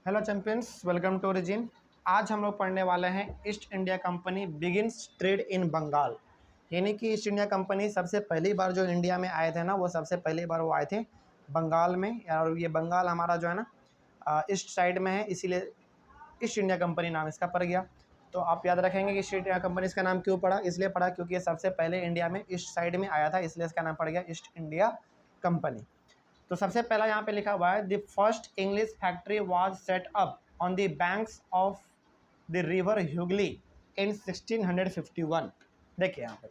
Hello champions, welcome to Origin. आज हम लोग पढ़ने वाले हैं East India Company begins trade in Bengal. यानी कि ईस्ट इंडिया कंपनी सबसे पहली बार जो इंडिया में आए थे ना, वो सबसे पहली बार वो आए थे बंगाल में। और ये बंगाल हमारा जो है ना ईस्ट साइड में है, इसीलिए ईस्ट इंडिया कंपनी नाम इसका पड़ गया। तो आप याद रखेंगे कि ईस्ट इंडिया कंपनी इसका नाम क्यों पड़ा। इसलिए पड़ा क्योंकि ये सबसे पहले इंडिया में ईस्ट साइड में आया था, इसलिए इसका नाम पड़ गया ईस्ट इंडिया कंपनी। तो सबसे पहला यहाँ पे लिखा हुआ है the first English factory was set up on the banks of the river Hooghly in 1651। देखिए यहाँ पे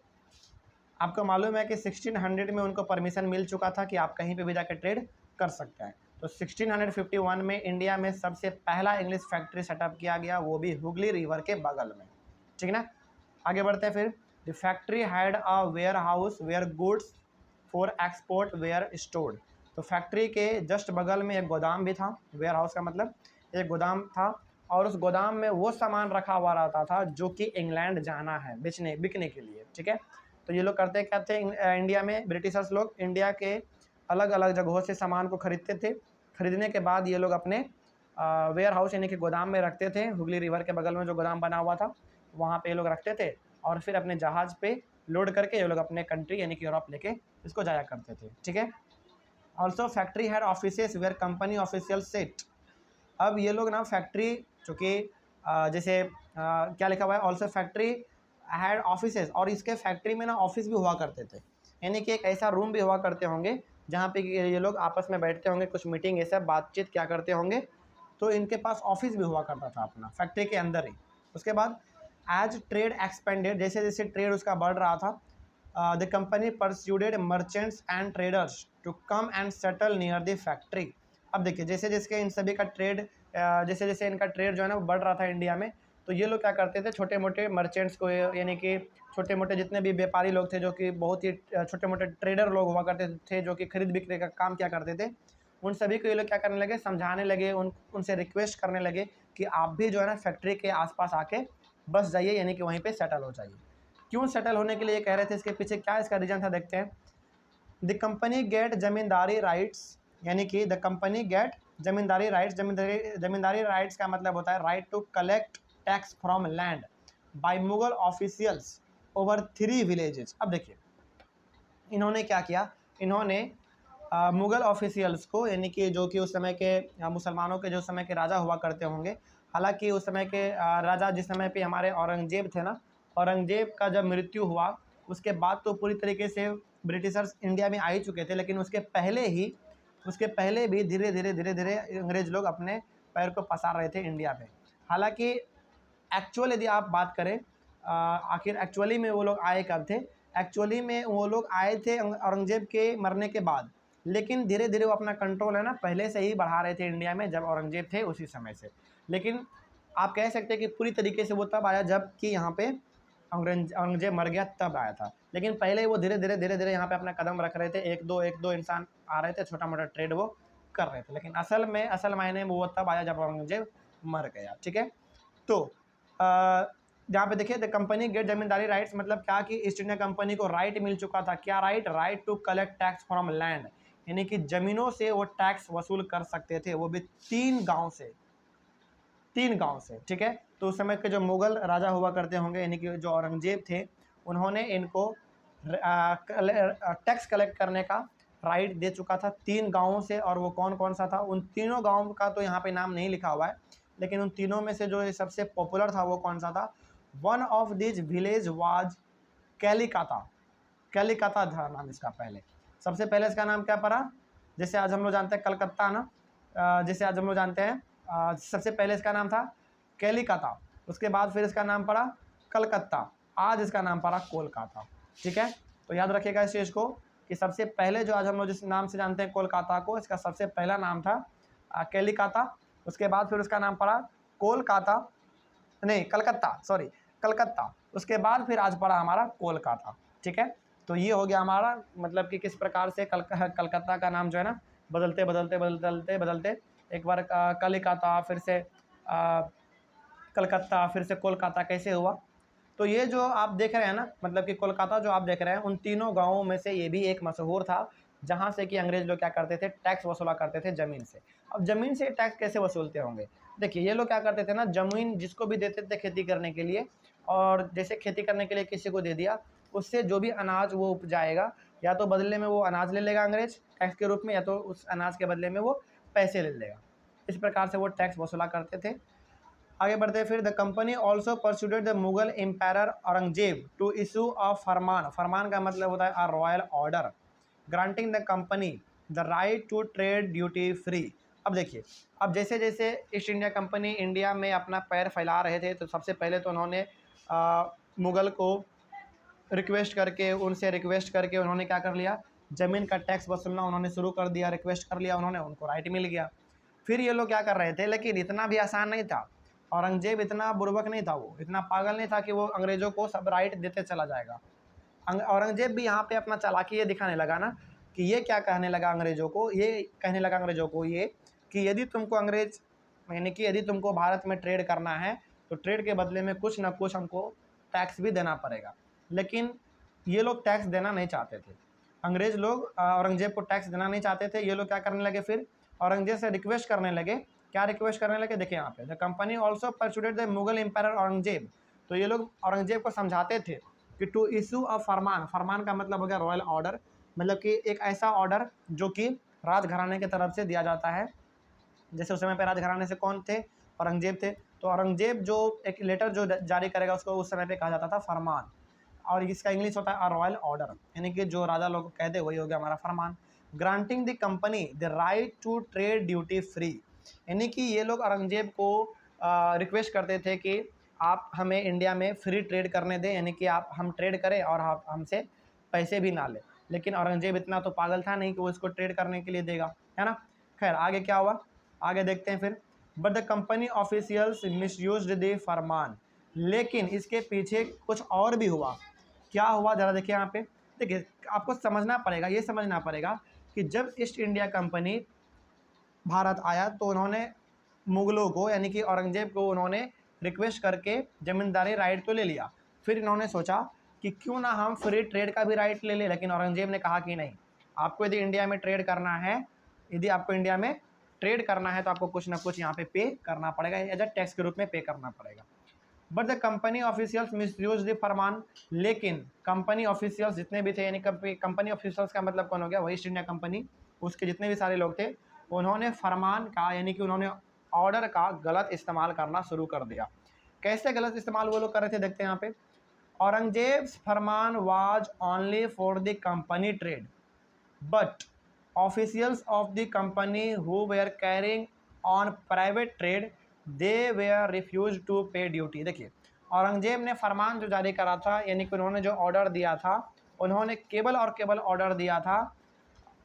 आपको मालूम है कि 1600 में उनको परमिशन मिल चुका था कि आप कहीं पे भी जाकर ट्रेड कर सकते हैं। तो 1651 में इंडिया में सबसे पहला इंग्लिश फैक्ट्री सेटअप किया गया, वो भी हुगली रिवर के बगल में। ठीक है ना, आगे बढ़ते हैं। फिर the factory had a warehouse where goods for export were stored. तो फैक्ट्री के जस्ट बगल में एक गोदाम भी था। वेयर हाउस का मतलब एक गोदाम था, और उस गोदाम में वो सामान रखा हुआ रहता था जो कि इंग्लैंड जाना है बिकने के लिए। ठीक है, तो ये लोग करते क्या थे, इंडिया में ब्रिटिशर्स लोग इंडिया के अलग अलग जगहों से सामान को खरीदते थे। खरीदने के बाद ये लोग अपने वेयर हाउस यानी कि गोदाम में रखते थे। हुगली रिवर के बगल में जो गोदाम बना हुआ था वहाँ पे ये लोग रखते थे, और फिर अपने जहाज़ पे लोड करके ये लोग अपने कंट्री यानी कि यूरोप लेके इसको जाया करते थे। ठीक है, also factory had offices where company official sat. अब ये लोग ना फैक्ट्री चूँकि जैसे क्या लिखा हुआ है, ऑल्सो फैक्ट्री हैड ऑफिसेस, और इसके फैक्ट्री में ना ऑफिस भी हुआ करते थे। यानी कि एक ऐसा रूम भी हुआ करते होंगे जहाँ पे ये लोग आपस में बैठते होंगे, कुछ मीटिंग ये सब बातचीत क्या करते होंगे। तो इनके पास ऑफिस भी हुआ करता था अपना फैक्ट्री के अंदर ही। उसके बाद एज ट्रेड एक्सपेंडेड, जैसे जैसे ट्रेड उसका बढ़ रहा था, the company persuaded merchants and traders to come and settle near the factory. अब देखिए जैसे जैसे इन सभी का ट्रेड जैसे जैसे इनका ट्रेड जो है ना वो बढ़ रहा था इंडिया में, तो ये लोग क्या करते थे, छोटे मोटे मर्चेंट्स को यानी कि छोटे मोटे जितने भी व्यापारी लोग थे जो कि बहुत ही छोटे मोटे ट्रेडर लोग हुआ करते थे जो कि खरीद बिक्री का काम क्या करते थे, उन सभी को ये लोग क्या करने लगे, समझाने लगे, उनसे रिक्वेस्ट करने लगे कि आप भी जो है ना फैक्ट्री के आसपास आके बस जाइए, यानी कि वहीं पे सेटल हो जाइए। क्यों सेटल होने के लिए कह रहे थे, इसके पीछे क्या इसका रीज़न था, देखते हैं। The company got zamindari rights, यानी कि the company got zamindari rights. Zamindari rights का मतलब होता है right to collect tax from land by Mughal officials over 3 villages. अब देखिए इन्होंने क्या किया, इन्होंने मुगल ऑफिशियल्स को, यानी कि जो कि उस समय के मुसलमानों के जो समय के राजा हुआ करते होंगे, हालांकि उस समय के राजा जिस समय पे हमारे औरंगजेब थे ना, औरंगजेब का जब मृत्यु हुआ उसके बाद तो पूरी तरीके से ब्रिटिशर्स इंडिया में आ ही चुके थे, लेकिन उसके पहले भी धीरे धीरे अंग्रेज लोग अपने पैर को पसार रहे थे इंडिया में। हालांकि एक्चुअल यदि आप बात करें आखिर एक्चुअली में वो लोग आए कब थे, एक्चुअली में वो लोग आए थे औरंगजेब के मरने के बाद, लेकिन धीरे धीरे वो अपना कंट्रोल है ना पहले से ही बढ़ा रहे थे इंडिया में, जब औरंगजेब थे उसी समय से। लेकिन आप कह सकते हैं कि पूरी तरीके से वो तब आया जब कि यहाँ पे औरंगजेब मर गया, तब आया था। लेकिन पहले वो धीरे धीरे यहाँ पे अपना कदम रख रहे थे, एक दो इंसान आ रहे थे, छोटा मोटा ट्रेड वो कर रहे थे, लेकिन असल मायने में वो तब आया जब औरंगजेब मर गया। ठीक है, तो जहाँ पे देखिए the company got zamindari rights, मतलब क्या कि ईस्ट इंडिया कंपनी को राइट मिल चुका था। क्या right? Right to collect tax from land, यानी कि जमीनों से वो टैक्स वसूल कर सकते थे, वो भी 3 गांव से। ठीक है, तो उस समय के जो मुगल राजा हुआ करते होंगे यानी कि जो औरंगजेब थे, उन्होंने इनको टैक्स कलेक्ट करने का राइट दे चुका था 3 गांवों से। और वो कौन कौन सा था, उन तीनों गांवों का तो यहाँ पे नाम नहीं लिखा हुआ है, लेकिन उन तीनों में से जो सबसे पॉपुलर था वो कौन सा था, one of this village was Kalikata. Kalikata था नाम इसका पहले। सबसे पहले इसका नाम क्या पड़ा, जैसे आज हम लोग जानते हैं कलकत्ता ना, जैसे आज हम लोग जानते हैं सबसे पहले इसका नाम था कैलिकाता, उसके बाद फिर इसका नाम पड़ा कलकत्ता, आज इसका नाम पड़ा कोलकाता। ठीक है, तो याद रखिएगा इस चीज़ को कि सबसे पहले जो आज हम लोग जिस नाम से जानते हैं कोलकाता को, इसका सबसे पहला नाम था कैलिकाता, उसके बाद फिर उसका नाम पड़ा कोलकाता, नहीं कलकत्ता, सॉरी कलकत्ता, उसके बाद फिर आज पड़ा हमारा कोलकाता। ठीक है, तो ये हो गया हमारा मतलब कि किस प्रकार से कलकत्ता का नाम जो है ना बदलते एक बार कलिकाता, फिर से कलकत्ता, फिर से कोलकाता कैसे हुआ। तो ये जो आप देख रहे हैं ना, मतलब कि कोलकाता जो आप देख रहे हैं, उन तीनों गांवों में से ये भी एक मशहूर था जहाँ से कि अंग्रेज लोग क्या करते थे, टैक्स वसूला करते थे ज़मीन से। अब ज़मीन से टैक्स कैसे वसूलते होंगे? देखिए, ये लोग क्या करते थे ना, ज़मीन जिसको भी देते थे खेती करने के लिए, और जैसे खेती करने के लिए किसी को दे दिया, उससे जो भी अनाज वो उपजाएगा, या तो बदले में वो अनाज ले लेगा अंग्रेज टैक्स के रूप में, या तो उस अनाज के बदले में वो पैसे ले लेगा। इस प्रकार से वो टैक्स वसूला करते थे। आगे बढ़ते हैं फिर, the company also persuaded the Mughal empire Aurangzeb to issue a farman. फरमान का मतलब होता है a royal order granting the company the right to trade duty free. अब देखिए, अब जैसे जैसे ईस्ट इंडिया कंपनी इंडिया में अपना पैर फैला रहे थे, तो सबसे पहले तो उन्होंने मुगल को उनसे रिक्वेस्ट करके उन्होंने क्या कर लिया, ज़मीन का टैक्स वसूलना उन्होंने शुरू कर दिया, रिक्वेस्ट कर लिया उन्होंने, उनको राइट मिल गया। फिर ये लोग क्या कर रहे थे, लेकिन इतना भी आसान नहीं था। औरंगजेब इतना बुर्बक नहीं था, वो इतना पागल नहीं था कि वो अंग्रेज़ों को सब राइट देते चला जाएगा। औरंगजेब भी यहाँ पे अपना चालाकी ये दिखाने लगा ना, कि ये क्या कहने लगा अंग्रेज़ों को, ये कहने लगा अंग्रेज़ों को ये, कि यदि तुमको अंग्रेज़, यानी कि यदि तुमको भारत में ट्रेड करना है, तो ट्रेड के बदले में कुछ ना कुछ हमको टैक्स भी देना पड़ेगा। लेकिन ये लोग टैक्स देना नहीं चाहते थे। अंग्रेज़ लोग औरंगजेब को टैक्स देना नहीं चाहते थे। ये लोग क्या करने लगे, फिर औरंगजेब से रिक्वेस्ट करने लगे। क्या रिक्वेस्ट करने लगे, देखिए यहाँ पे, the company also persuaded the Mughal empire Aurangzeb. तो ये लोग औरंगजेब को समझाते थे कि टू इशू अ फरमान, फरमान का मतलब हो गया रॉयल ऑर्डर, मतलब कि एक ऐसा ऑर्डर जो कि राजघराने की तरफ से दिया जाता है। जैसे उस समय पे राजघराने से कौन थे, औरंगजेब थे। तो औरंगजेब जो एक लेटर जो जारी करेगा, उसको उस समय पे कहा जाता था फरमान, और इसका इंग्लिश होता है रॉयल ऑर्डर, यानी कि जो राजा लोग कहते वही हो गया हमारा फरमान। Granting the company the right to trade duty free, यानी कि ये लोग औरंगजेब को रिक्वेस्ट करते थे कि आप हमें इंडिया में फ्री ट्रेड करने दें, यानी कि आप हम ट्रेड करें और आप हमसे पैसे भी ना लें। लेकिन औरंगजेब इतना तो पागल था नहीं कि वो इसको ट्रेड करने के लिए देगा, है ना। खैर, आगे क्या हुआ, आगे देखते हैं फिर। But the company officials misused the farman, लेकिन इसके पीछे कुछ और भी हुआ। क्या हुआ, ज़रा देखिए यहाँ पे। देखिए, आपको समझना पड़ेगा, ये समझना पड़ेगा कि जब ईस्ट इंडिया कंपनी भारत आया, तो उन्होंने मुगलों को, यानी कि औरंगजेब को, उन्होंने रिक्वेस्ट करके ज़मींदारी राइट तो ले लिया। फिर इन्होंने सोचा कि क्यों ना हम फ्री ट्रेड का भी राइट ले लें, लेकिन औरंगजेब ने कहा कि नहीं, आपको यदि इंडिया में ट्रेड करना है, यदि आपको इंडिया में ट्रेड करना है, तो आपको कुछ ना कुछ यहाँ पे पे करना पड़ेगा, एज अ टैक्स के रूप में पे करना पड़ेगा। But the company officials misuse the farman, लेकिन कंपनी ऑफिशियल्स जितने भी थे, यानी कंपनी ऑफिशियल्स का मतलब कौन हो गया, वही ईस्ट इंडिया कंपनी, उसके जितने भी सारे लोग थे, उन्होंने फरमान का, यानी कि उन्होंने ऑर्डर का गलत इस्तेमाल करना शुरू कर दिया। कैसे गलत इस्तेमाल वो लोग कर रहे थे, देखते हैं यहाँ पे। Aurangzeb farman was only for the company trade, but officials of the company who were carrying on private trade, they were refused to pay duty। देखिए, औरंगजेब ने फरमान जो जारी करा था, यानी कि उन्होंने जो ऑर्डर दिया था, उन्होंने केवल और केवल ऑर्डर दिया था।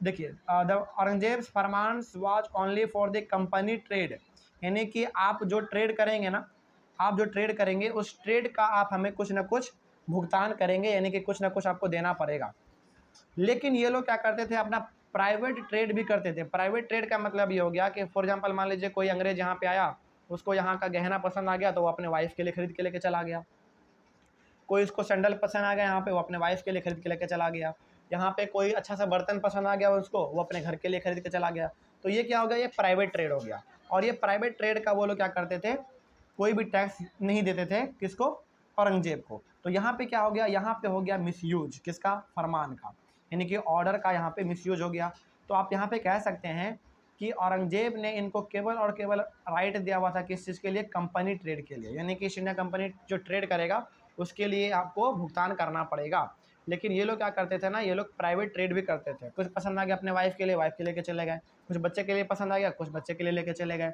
देखिए, the Aurangzeb farman was only for the company trade, यानी कि आप जो ट्रेड करेंगे ना, आप जो ट्रेड करेंगे, उस ट्रेड का आप हमें कुछ ना कुछ भुगतान करेंगे, यानी कि कुछ ना कुछ आपको देना पड़ेगा। लेकिन ये लोग क्या करते थे, अपना प्राइवेट ट्रेड भी करते थे। प्राइवेट ट्रेड का मतलब ये हो गया कि फॉर एग्जांपल मान लीजिए कोई अंग्रेज यहाँ पे आया, उसको यहाँ का गहना पसंद आ गया, तो वो अपने वाइफ के लिए खरीद के लेके चला गया। कोई इसको सैंडल पसंद आ गया यहाँ पे, वो अपने वाइफ के लिए खरीद के लेके चला गया। यहाँ पे कोई अच्छा सा बर्तन पसंद आ गया उसको, वो अपने घर के लिए खरीद के चला गया। तो ये क्या हो गया, ये प्राइवेट ट्रेड हो गया। और ये प्राइवेट ट्रेड का वो लोग क्या करते थे, कोई भी टैक्स नहीं देते थे, किसको, औरंगजेब को। तो यहाँ पे क्या हो गया, यहाँ पे हो गया मिसयूज किसका, फरमान का, यानी कि ऑर्डर का यहाँ पे मिसयूज हो गया। तो आप यहाँ पे कह सकते हैं कि औरंगजेब ने इनको केवल और केवल राइट दिया हुआ था किस चीज़ के लिए, कंपनी ट्रेड के लिए, यानी कि ईस्ट इंडिया कंपनी जो ट्रेड करेगा उसके लिए आपको भुगतान करना पड़ेगा। लेकिन ये लोग क्या करते थे ना, ये लोग प्राइवेट ट्रेड भी करते थे। कुछ पसंद आ गया अपने वाइफ के लिए, वाइफ के लेके चले गए। कुछ बच्चे के लिए पसंद आ गया, कुछ बच्चे के लिए लेके चले गए।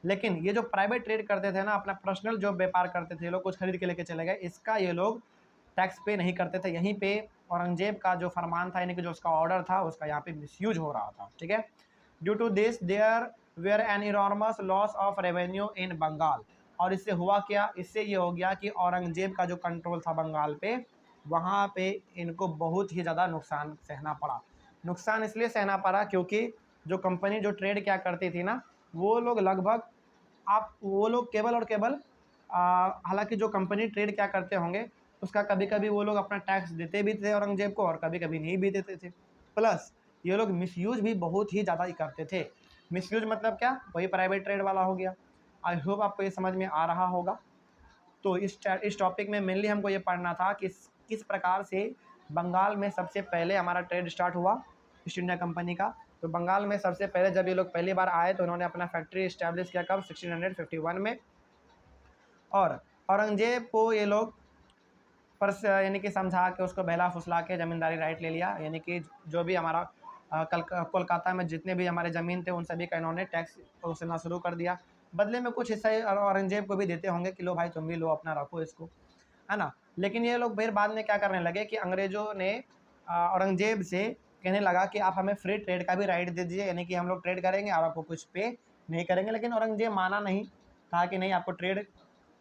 लेकिन ये जो प्राइवेट ट्रेड करते थे ना, अपना पर्सनल जो व्यापार करते थे, ये लोग कुछ खरीद के लेके चले गए, इसका ये लोग टैक्स पे नहीं करते थे। यहीं पे औरंगजेब का जो फरमान था, यानी कि जो उसका ऑर्डर था, उसका यहाँ पे मिसयूज हो रहा था। ठीक है, due to this there were an enormous loss of revenue in Bengal. और इससे हुआ क्या, इससे ये हो गया कि औरंगजेब का जो कंट्रोल था बंगाल पे, वहाँ पे इनको बहुत ही ज़्यादा नुकसान सहना पड़ा। नुकसान इसलिए सहना पड़ा क्योंकि जो कंपनी जो ट्रेड क्या करती थी ना, वो लोग लगभग, आप वो लोग केवल और केवल हालांकि जो कंपनी ट्रेड क्या करते होंगे, उसका कभी कभी वो लोग अपना टैक्स देते भी थे औरंगजेब को, और कभी कभी नहीं भी देते थे। प्लस ये लोग मिसयूज भी बहुत ही ज़्यादा करते थे। मिसयूज मतलब क्या, वही प्राइवेट ट्रेड वाला हो गया। आई होप आपको ये समझ में आ रहा होगा। तो इस टॉपिक में मेनली हमको ये पढ़ना था कि किस प्रकार से बंगाल में सबसे पहले हमारा ट्रेड स्टार्ट हुआ ईस्ट इंडिया कंपनी का। तो बंगाल में सबसे पहले जब ये लोग पहली बार आए तो उन्होंने अपना फैक्ट्री इस्टेब्लिश किया कब, 1651 में। और औरंगजेब को ये लोग पर यानी कि समझा के उसको बहला फुसला के ज़मींदारी राइट ले लिया, यानी कि जो भी हमारा कोलकाता में जितने भी हमारे ज़मीन थे उन सभी का इन्होंने टैक्स वसूलना शुरू कर दिया। बदले में कुछ हिस्सा औरंगजेब को भी देते होंगे कि लो भाई तुम भी लो, अपना रखो इसको, है ना। लेकिन ये लोग फिर बाद में क्या करने लगे कि अंग्रेज़ों ने औरंगजेब से कहने लगा कि आप हमें फ्री ट्रेड का भी राइट दे दीजिए, यानी कि हम लोग ट्रेड करेंगे और आपको कुछ पे नहीं करेंगे। लेकिन औरंगजेब माना नहीं, कहा कि नहीं, आपको ट्रेड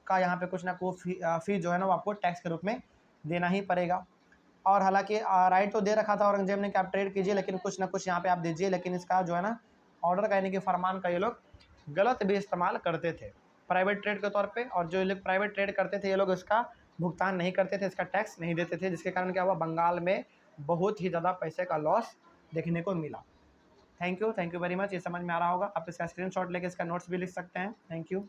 का यहाँ पे कुछ ना कुछ फी जो है ना वो आपको टैक्स के रूप में देना ही पड़ेगा। और हालांकि राइट तो दे रखा था औरंगजेब ने कि आप ट्रेड कीजिए, लेकिन कुछ ना कुछ यहाँ पे आप दीजिए। लेकिन इसका जो है ना ऑर्डर का यानी कि फरमान का ये लोग गलत भी इस्तेमाल करते थे प्राइवेट ट्रेड के तौर पे। और जो लोग प्राइवेट ट्रेड करते थे ये लोग इसका भुगतान नहीं करते थे, इसका टैक्स नहीं देते थे, जिसके कारण क्या हुआ, बंगाल में बहुत ही ज़्यादा पैसे का लॉस देखने को मिला। Thank you very much. ये समझ में आ रहा होगा। आप इसका स्क्रीनशॉट लेके इसका नोट्स भी लिख सकते हैं। Thank you.